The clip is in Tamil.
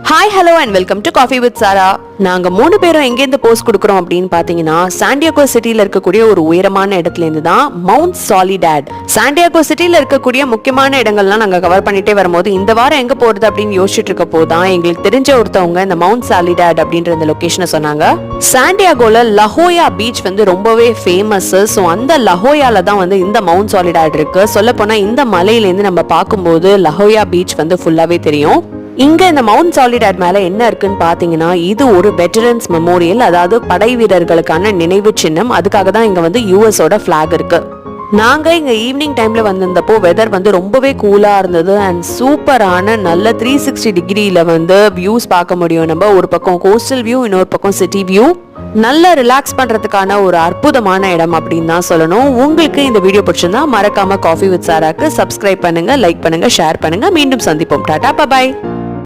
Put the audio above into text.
Hi hello and welcome to coffee with Sara. நாங்கள் 3 பேரும் எங்கேருந்து போஸ்ட் கொடுக்குறோம் அப்படின்னு பார்த்தீங்கன்னா, சாண்டியாகோ சிட்டியில் இருக்கக்கூடிய ஒரு உயரமான இடத்துலேருந்து தான் மவுண்ட் சாலிடாட். சாண்டியாகோ சிட்டியில் இருக்கக்கூடிய முக்கியமான இடங்கள்லாம் நாங்கள் கவர் பண்ணிட்டே வரும்போது இந்த வாரம் எங்கே போகிறது அப்படின்னு யோசிச்சுட்டு இருக்க போதான் எங்களுக்கு தெரிஞ்ச ஒருத்தவங்க இந்த மவுண்ட் சாலிடாட் அப்படின்ற இந்த லொக்கேஷனை சொன்னாங்க. சாண்டியாகோல லஹோயா பீச் வந்து ரொம்பவே ஃபேமஸ். ஸோ அந்த லஹோயால தான் வந்து இந்த மவுண்ட் சாலிடாட் இருக்கு. சொல்ல போனால் இந்த மலையிலேருந்து நம்ம பார்க்கும்போது லஹோயா பீச் வந்து ஃபுல்லாகவே தெரியும். இங்க இந்த மவுண்ட் சாலிடாட் மேல என்ன இருக்குன்னு பாத்தீங்கன்னா, இது ஒரு வெட்டரன்ஸ் மெமோரியல், அதாவது படை வீரர்களுக்கான நினைவு சின்னம். அதுக்காக தான் இங்க வந்து யூஎஸோட பிளாக் இருக்கு. நாங்க இங்க ஈவினிங் டைம்ல வந்திருந்தப்போ வெதர் வந்து ரொம்பவே கூலா இருந்தது அண்ட் சூப்பரான நல்ல 360 டிகிரியில வந்து வியூஸ் பார்க்க முடியும். நம்ம ஒரு பக்கம் கோஸ்டல் வியூ, இன்னொரு பக்கம் சிட்டி வியூ. நல்ல ரிலாக்ஸ் பண்றதுக்கான ஒரு அற்புதமான இடம் அப்படின்னு தான் சொல்லணும். உங்களுக்கு இந்த வீடியோ பிடிச்சிருந்தா மறக்காம காஃபி வித் சாராக்கு சப்ஸ்கிரைப் பண்ணுங்க, லைக் பண்ணுங்க, ஷேர் பண்ணுங்க. மீண்டும் சந்திப்போம். டாடா, பை.